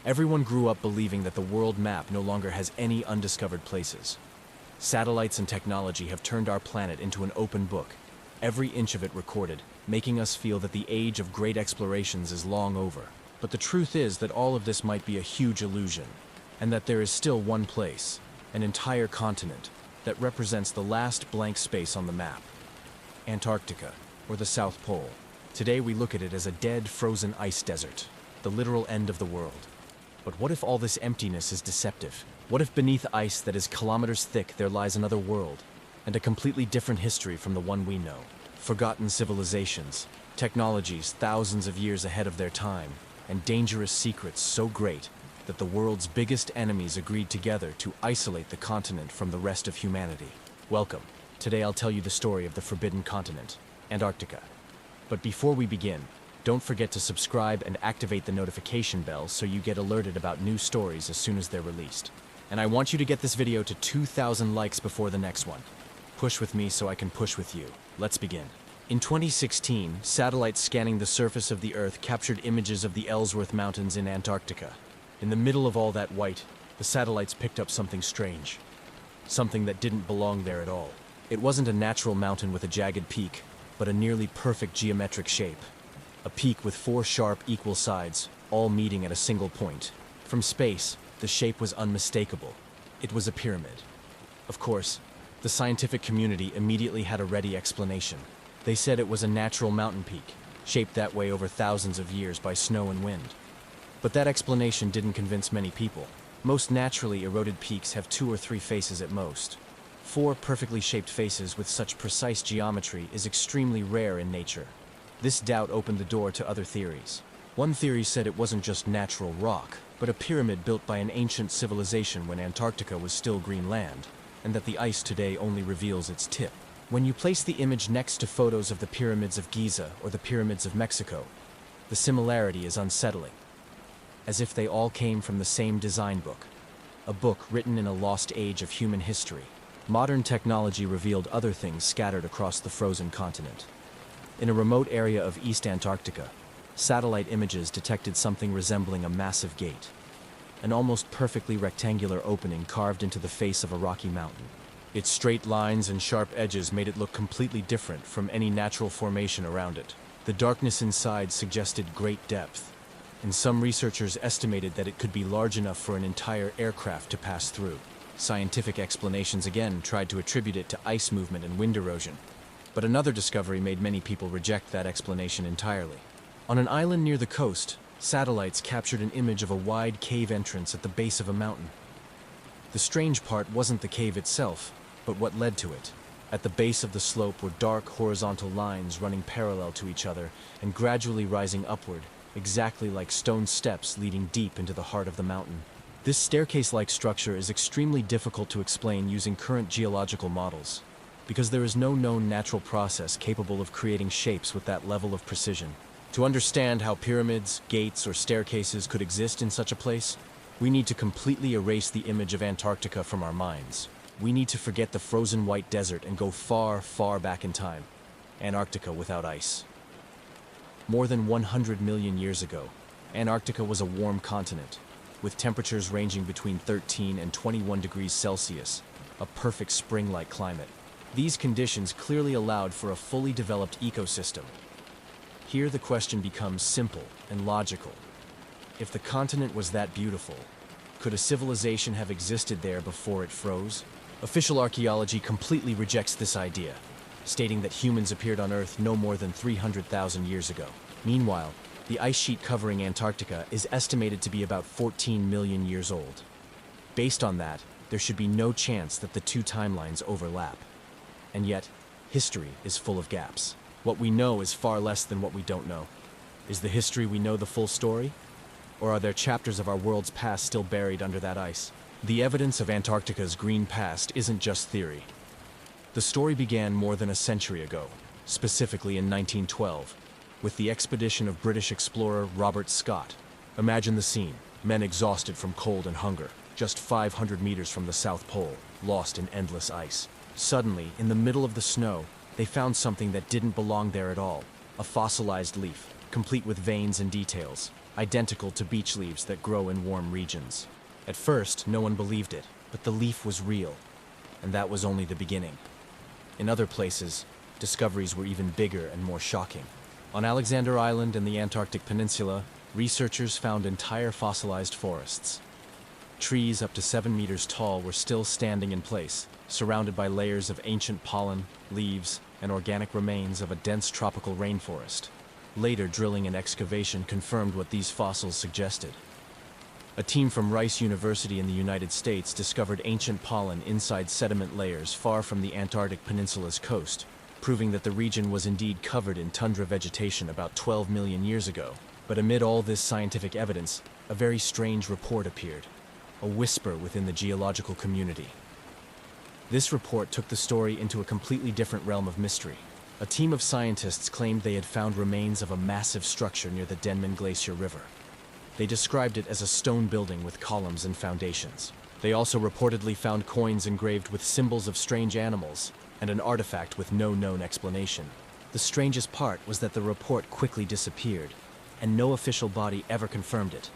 Everyone grew up believing that the world map no longer has any undiscovered places. Satellites and technology have turned our planet into an open book, every inch of it recorded, making us feel that the age of great explorations is long over. But the truth is that all of this might be a huge illusion, and that there is still one place, an entire continent, that represents the last blank space on the map: Antarctica, or the South Pole. Today we look at it as a dead, frozen ice desert, the literal end of the world. But what if all this emptiness is deceptive? What if beneath ice that is kilometers thick there lies another world, and a completely different history from the one we know? Forgotten civilizations, technologies thousands of years ahead of their time, and dangerous secrets so great that the world's biggest enemies agreed together to isolate the continent from the rest of humanity. Welcome. Today I'll tell you the story of the forbidden continent, Antarctica. But before we begin, don't forget to subscribe and activate the notification bell so you get alerted about new stories as soon as they're released. And I want you to get this video to 2,000 likes before the next one. Push with me so I can push with you. Let's begin. In 2016, satellites scanning the surface of the Earth captured images of the Ellsworth Mountains in Antarctica. In the middle of all that white, the satellites picked up something strange. Something that didn't belong there at all. It wasn't a natural mountain with a jagged peak, but a nearly perfect geometric shape. A peak with 4 sharp, equal sides, all meeting at a single point. From space, the shape was unmistakable. It was a pyramid. Of course, the scientific community immediately had a ready explanation. They said it was a natural mountain peak, shaped that way over thousands of years by snow and wind. But that explanation didn't convince many people. Most naturally eroded peaks have 2 or 3 faces at most. 4 perfectly shaped faces with such precise geometry is extremely rare in nature. This doubt opened the door to other theories. One theory said it wasn't just natural rock, but a pyramid built by an ancient civilization when Antarctica was still green land, and that the ice today only reveals its tip. When you place the image next to photos of the pyramids of Giza or the pyramids of Mexico, the similarity is unsettling, as if they all came from the same design book, a book written in a lost age of human history. Modern technology revealed other things scattered across the frozen continent. In a remote area of East Antarctica, satellite images detected something resembling a massive gate, an almost perfectly rectangular opening carved into the face of a rocky mountain. Its straight lines and sharp edges made it look completely different from any natural formation around it. The darkness inside suggested great depth, and some researchers estimated that it could be large enough for an entire aircraft to pass through. Scientific explanations again tried to attribute it to ice movement and wind erosion. But another discovery made many people reject that explanation entirely. On an island near the coast, satellites captured an image of a wide cave entrance at the base of a mountain. The strange part wasn't the cave itself, but what led to it. At the base of the slope were dark horizontal lines running parallel to each other and gradually rising upward, exactly like stone steps leading deep into the heart of the mountain. This staircase-like structure is extremely difficult to explain using current geological models, because there is no known natural process capable of creating shapes with that level of precision. To understand how pyramids, gates, or staircases could exist in such a place, we need to completely erase the image of Antarctica from our minds. We need to forget the frozen white desert and go far, far back in time. Antarctica without ice. More than 100 million years ago, Antarctica was a warm continent, with temperatures ranging between 13 and 21 degrees Celsius, a perfect spring-like climate. These conditions clearly allowed for a fully developed ecosystem. Here the question becomes simple and logical. If the continent was that beautiful, could a civilization have existed there before it froze? Official archaeology completely rejects this idea, stating that humans appeared on Earth no more than 300,000 years ago. Meanwhile, the ice sheet covering Antarctica is estimated to be about 14 million years old. Based on that, there should be no chance that the two timelines overlap. And yet, history is full of gaps. What we know is far less than what we don't know. Is the history we know the full story? Or are there chapters of our world's past still buried under that ice? The evidence of Antarctica's green past isn't just theory. The story began more than a century ago, specifically in 1912, with the expedition of British explorer Robert Scott. Imagine the scene: men exhausted from cold and hunger, just 500 meters from the South Pole, lost in endless ice. Suddenly, in the middle of the snow, they found something that didn't belong there at all: a fossilized leaf, complete with veins and details. identical to beach leaves that grow in warm regions. At first, no one believed it, but the leaf was real, and that was only the beginning. In other places, discoveries were even bigger and more shocking. On Alexander Island in the Antarctic Peninsula, researchers found entire fossilized forests. Trees up to 7 meters tall were still standing in place, surrounded by layers of ancient pollen, leaves, and organic remains of a dense tropical rainforest. Later drilling and excavation confirmed what these fossils suggested. A team from Rice University in the United States discovered ancient pollen inside sediment layers far from the Antarctic Peninsula's coast, proving that the region was indeed covered in tundra vegetation about 12 million years ago. But amid all this scientific evidence, a very strange report appeared. A whisper within the geological community. This report took the story into a completely different realm of mystery. A team of scientists claimed they had found remains of a massive structure near the Denman Glacier River. They described it as a stone building with columns and foundations. They also reportedly found coins engraved with symbols of strange animals and an artifact with no known explanation. The strangest part was that the report quickly disappeared, and no official body ever confirmed it.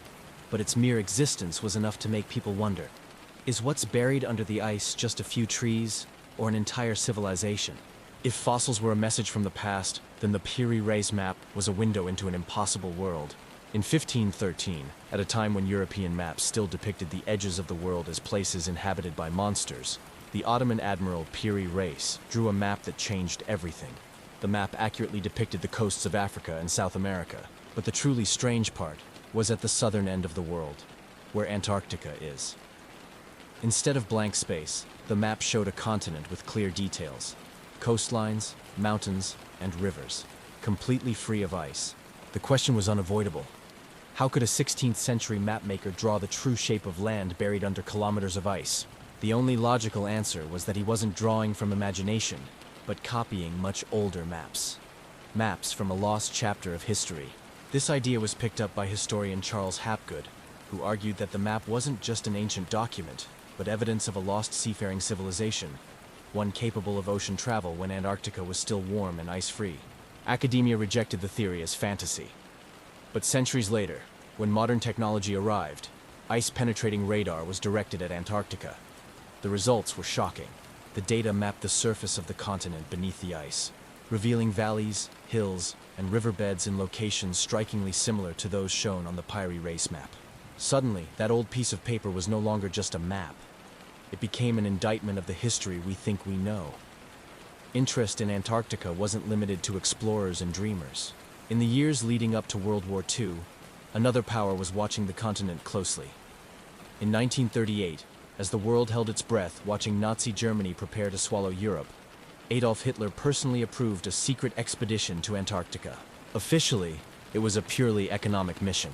But its mere existence was enough to make people wonder, is what's buried under the ice just a few trees or an entire civilization? If fossils were a message from the past, then the Piri Reis map was a window into an impossible world. In 1513, at a time when European maps still depicted the edges of the world as places inhabited by monsters, the Ottoman admiral Piri Reis drew a map that changed everything. The map accurately depicted the coasts of Africa and South America, but the truly strange part was at the southern end of the world, where Antarctica is. Instead of blank space, the map showed a continent with clear details, coastlines, mountains, and rivers, completely free of ice. The question was unavoidable. How could a 16th century mapmaker draw the true shape of land buried under kilometers of ice? The only logical answer was that he wasn't drawing from imagination, but copying much older maps. Maps from a lost chapter of history. This idea was picked up by historian Charles Hapgood, who argued that the map wasn't just an ancient document, but evidence of a lost seafaring civilization, one capable of ocean travel when Antarctica was still warm and ice-free. Academia rejected the theory as fantasy. But centuries later, when modern technology arrived, ice-penetrating radar was directed at Antarctica. The results were shocking. The data mapped the surface of the continent beneath the ice, revealing valleys, hills, and riverbeds in locations strikingly similar to those shown on the Piri Reis map. Suddenly, that old piece of paper was no longer just a map. It became an indictment of the history we think we know. Interest in Antarctica wasn't limited to explorers and dreamers. In the years leading up to World War II, another power was watching the continent closely. In 1938, as the world held its breath watching Nazi Germany prepare to swallow Europe, Adolf Hitler personally approved a secret expedition to Antarctica. Officially, it was a purely economic mission.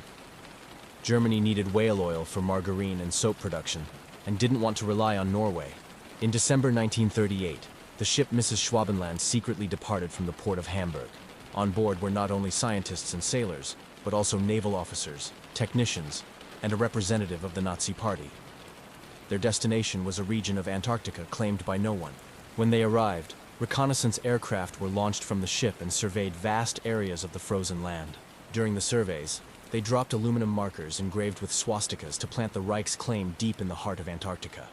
Germany needed whale oil for margarine and soap production, and didn't want to rely on Norway. In December 1938, the ship Mrs. Schwabenland secretly departed from the port of Hamburg. On board were not only scientists and sailors, but also naval officers, technicians, and a representative of the Nazi Party. Their destination was a region of Antarctica claimed by no one. When they arrived, reconnaissance aircraft were launched from the ship and surveyed vast areas of the frozen land. During the surveys, they dropped aluminum markers engraved with swastikas to plant the Reich's claim deep in the heart of Antarctica.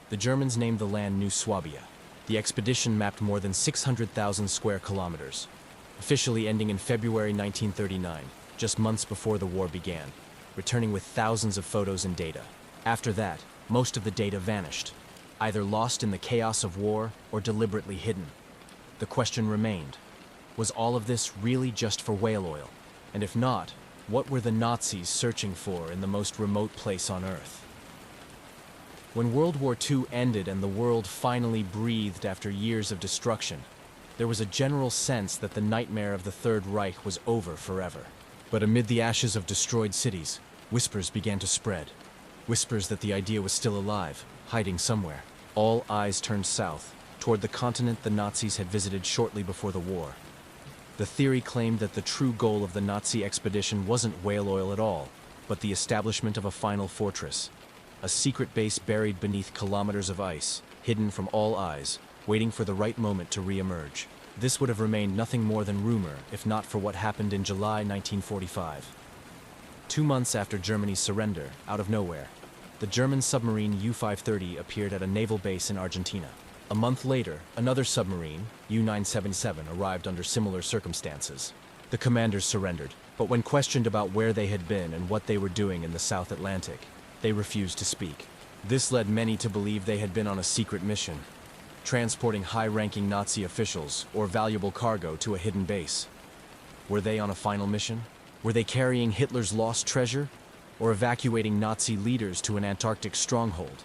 The Germans named the land New Swabia. The expedition mapped more than 600,000 square kilometers, officially ending in February 1939, just months before the war began, returning with thousands of photos and data. After that, most of the data vanished, either lost in the chaos of war or deliberately hidden. The question remained, was all of this really just for whale oil? And if not, what were the Nazis searching for in the most remote place on Earth? When World War II ended and the world finally breathed after years of destruction, there was a general sense that the nightmare of the Third Reich was over forever. But amid the ashes of destroyed cities, whispers began to spread. Whispers that the idea was still alive, hiding somewhere. All eyes turned south, toward the continent the Nazis had visited shortly before the war. The theory claimed that the true goal of the Nazi expedition wasn't whale oil at all, but the establishment of a final fortress, a secret base buried beneath kilometers of ice, hidden from all eyes, waiting for the right moment to re-emerge. This would have remained nothing more than rumor if not for what happened in July 1945. 2 months after Germany's surrender, out of nowhere, the German submarine U-530 appeared at a naval base in Argentina. A month later, another submarine, U-977, arrived under similar circumstances. The commanders surrendered, but when questioned about where they had been and what they were doing in the South Atlantic, they refused to speak. This led many to believe they had been on a secret mission, transporting high-ranking Nazi officials or valuable cargo to a hidden base. Were they on a final mission? Were they carrying Hitler's lost treasure, or evacuating Nazi leaders to an Antarctic stronghold?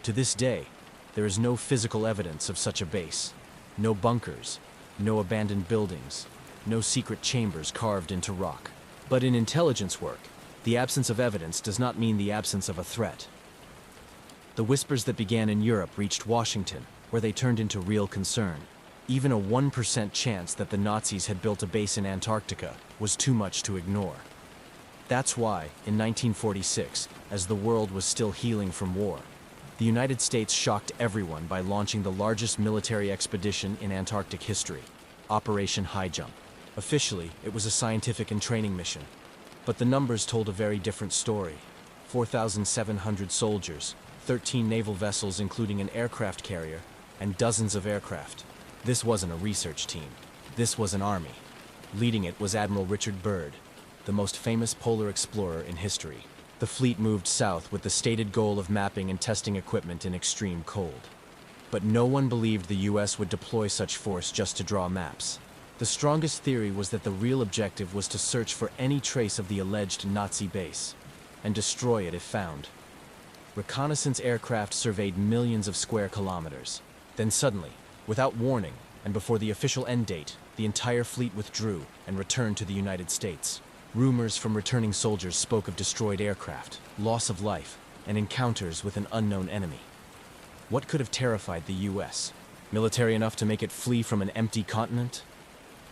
To this day, there is no physical evidence of such a base. No bunkers, no abandoned buildings, no secret chambers carved into rock. But in intelligence work, the absence of evidence does not mean the absence of a threat. The whispers that began in Europe reached Washington, where they turned into real concern. Even a 1% chance that the Nazis had built a base in Antarctica was too much to ignore. That's why, in 1946, as the world was still healing from war, the United States shocked everyone by launching the largest military expedition in Antarctic history, Operation High Jump. Officially, it was a scientific and training mission, but the numbers told a very different story. 4,700 soldiers, 13 naval vessels including an aircraft carrier, and dozens of aircraft. This wasn't a research team. This was an army. Leading it was Admiral Richard Byrd, the most famous polar explorer in history. The fleet moved south with the stated goal of mapping and testing equipment in extreme cold. But no one believed the US would deploy such force just to draw maps. The strongest theory was that the real objective was to search for any trace of the alleged Nazi base, and destroy it if found. Reconnaissance aircraft surveyed millions of square kilometers. Then suddenly, without warning, and before the official end date, the entire fleet withdrew and returned to the United States. Rumors from returning soldiers spoke of destroyed aircraft, loss of life, and encounters with an unknown enemy. What could have terrified the US? Military enough to make it flee from an empty continent?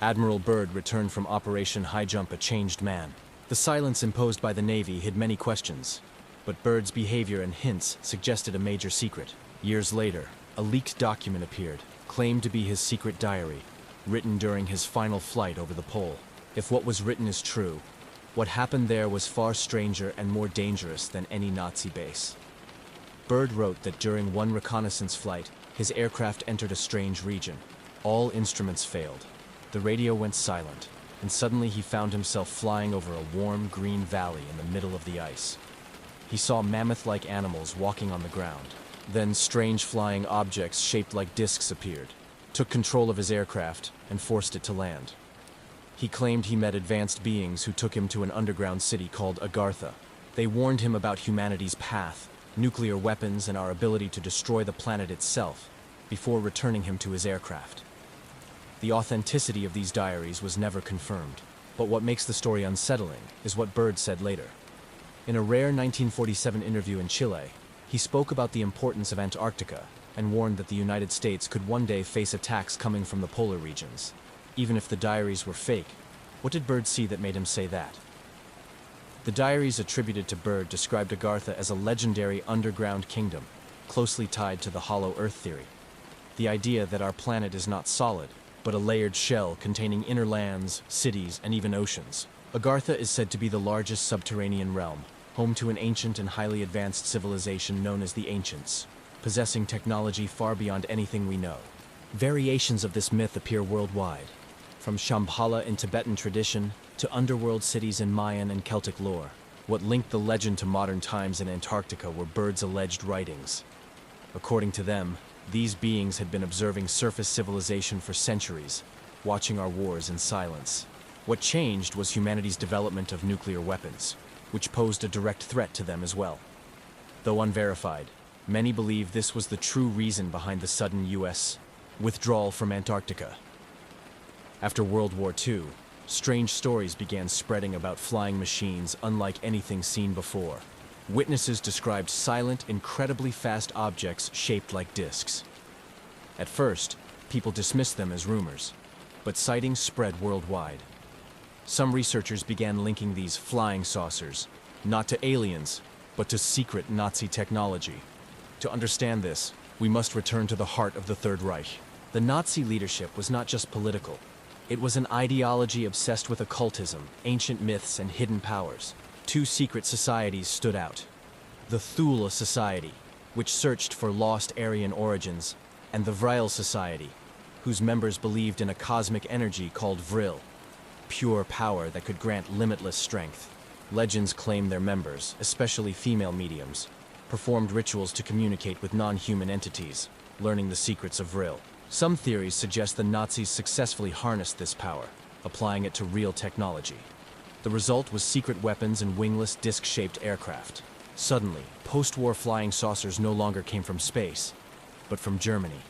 Admiral Byrd returned from Operation High Jump a changed man. The silence imposed by the Navy hid many questions, but Byrd's behavior and hints suggested a major secret. Years later, a leaked document appeared, claimed to be his secret diary, written during his final flight over the pole. If what was written is true, what happened there was far stranger and more dangerous than any Nazi base. Byrd wrote that during one reconnaissance flight, his aircraft entered a strange region. All instruments failed. The radio went silent, and suddenly he found himself flying over a warm green valley in the middle of the ice. He saw mammoth-like animals walking on the ground. Then strange flying objects shaped like discs appeared, took control of his aircraft, and forced it to land. He claimed he met advanced beings who took him to an underground city called Agartha. They warned him about humanity's path, nuclear weapons, and our ability to destroy the planet itself, before returning him to his aircraft. The authenticity of these diaries was never confirmed, but what makes the story unsettling is what Byrd said later. In a rare 1947 interview in Chile, he spoke about the importance of Antarctica and warned that the United States could one day face attacks coming from the polar regions. Even if the diaries were fake, what did Byrd see that made him say that? The diaries attributed to Byrd described Agartha as a legendary underground kingdom, closely tied to the hollow Earth theory. The idea that our planet is not solid, but a layered shell containing inner lands, cities, and even oceans. Agartha is said to be the largest subterranean realm, home to an ancient and highly advanced civilization known as the Ancients, possessing technology far beyond anything we know. Variations of this myth appear worldwide, from Shambhala in Tibetan tradition to underworld cities in Mayan and Celtic lore. What linked the legend to modern times in Antarctica were Byrd's alleged writings. According to them, these beings had been observing surface civilization for centuries, watching our wars in silence. What changed was humanity's development of nuclear weapons, which posed a direct threat to them as well. Though unverified, many believe this was the true reason behind the sudden US withdrawal from Antarctica. After World War II, strange stories began spreading about flying machines unlike anything seen before. Witnesses described silent, incredibly fast objects shaped like discs. At first, people dismissed them as rumors, but sightings spread worldwide. Some researchers began linking these flying saucers, not to aliens, but to secret Nazi technology. To understand this, we must return to the heart of the Third Reich. The Nazi leadership was not just political. It was an ideology obsessed with occultism, ancient myths, and hidden powers. two secret societies stood out. The Thule Society, which searched for lost Aryan origins, and the Vril Society, whose members believed in a cosmic energy called Vril, pure power that could grant limitless strength. Legends claim their members, especially female mediums, performed rituals to communicate with non-human entities, learning the secrets of Vril. Some theories suggest the Nazis successfully harnessed this power, applying it to real technology. The result was secret weapons and wingless, disc-shaped aircraft. Suddenly, post-war flying saucers no longer came from space, but from Germany.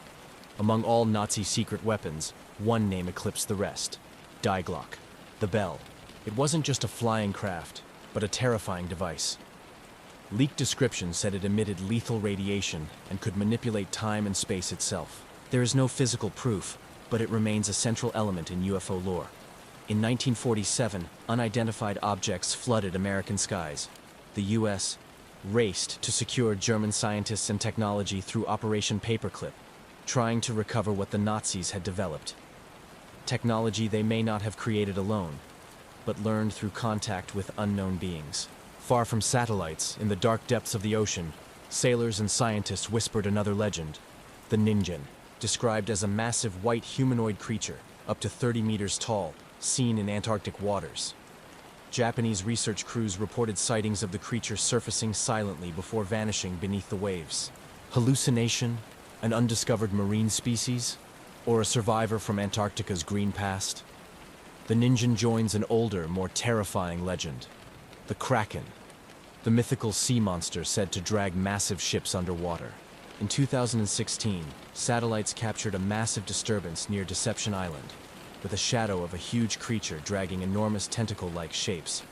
Among all Nazi secret weapons, one name eclipsed the rest: Die Glock, the bell. It wasn't just a flying craft, but a terrifying device. Leaked descriptions said it emitted lethal radiation and could manipulate time and space itself. There is no physical proof, but it remains a central element in UFO lore. In 1947, unidentified objects flooded American skies. The U.S. raced to secure German scientists and technology through Operation Paperclip, trying to recover what the Nazis had developed. Technology they may not have created alone, but learned through contact with unknown beings. Far from satellites, in the dark depths of the ocean, sailors and scientists whispered another legend: the Ningen, described as a massive white humanoid creature, up to 30 meters tall, seen in Antarctic waters. Japanese research crews reported sightings of the creature surfacing silently before vanishing beneath the waves. Hallucination? An undiscovered marine species? Or a survivor from Antarctica's green past? The Ningen joins an older, more terrifying legend: the Kraken, the mythical sea monster said to drag massive ships underwater. In 2016, satellites captured a massive disturbance near Deception Island, with a shadow of a huge creature dragging enormous tentacle-like shapes.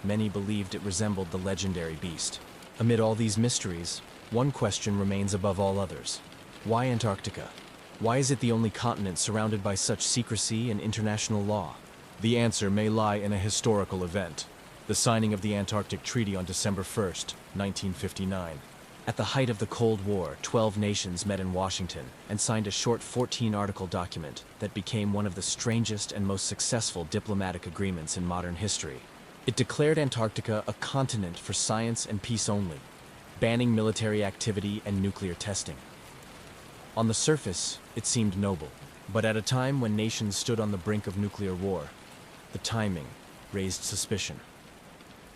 Many believed it resembled the legendary beast. Amid all these mysteries, one question remains above all others: why Antarctica? Why is it the only continent surrounded by such secrecy and international law? The answer may lie in a historical event: the signing of the Antarctic Treaty on December 1st, 1959. At the height of the Cold War, 12 nations met in Washington and signed a short 14-article document that became one of the strangest and most successful diplomatic agreements in modern history. It declared Antarctica a continent for science and peace only, banning military activity and nuclear testing. On the surface, it seemed noble, but at a time when nations stood on the brink of nuclear war, the timing raised suspicion.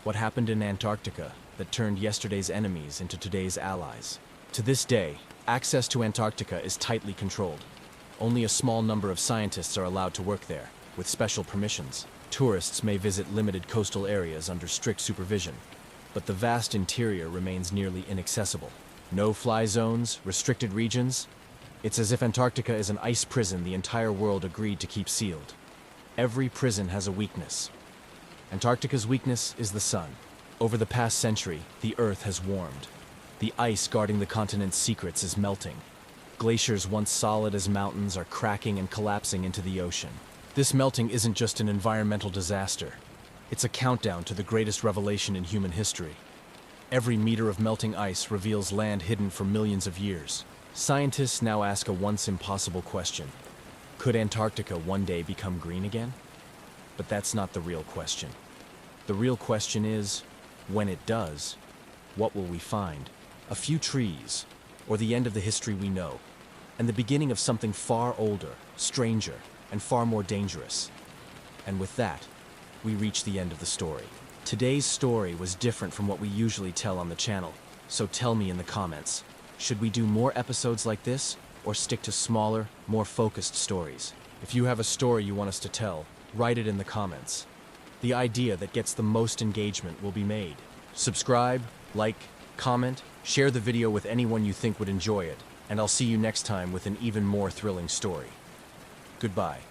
What happened in Antarctica that turned yesterday's enemies into today's allies? To this day, access to Antarctica is tightly controlled. Only a small number of scientists are allowed to work there, with special permissions. Tourists may visit limited coastal areas under strict supervision, but the vast interior remains nearly inaccessible. No-fly zones, restricted regions. It's as if Antarctica is an ice prison the entire world agreed to keep sealed. Every prison has a weakness. Antarctica's weakness is the sun. Over the past century, the Earth has warmed. The ice guarding the continent's secrets is melting. Glaciers once solid as mountains are cracking and collapsing into the ocean. This melting isn't just an environmental disaster. It's a countdown to the greatest revelation in human history. Every meter of melting ice reveals land hidden for millions of years. Scientists now ask a once impossible question: could Antarctica one day become green again? But that's not the real question. The real question is, when it does, what will we find? A few trees, or the end of the history we know, and the beginning of something far older, stranger, and far more dangerous. And with that, we reach the end of the story. Today's story was different from what we usually tell on the channel, so tell me in the comments, should we do more episodes like this, or stick to smaller, more focused stories? If you have a story you want us to tell, write it in the comments. The idea that gets the most engagement will be made. Subscribe, like, comment, share the video with anyone you think would enjoy it, and I'll see you next time with an even more thrilling story. Goodbye.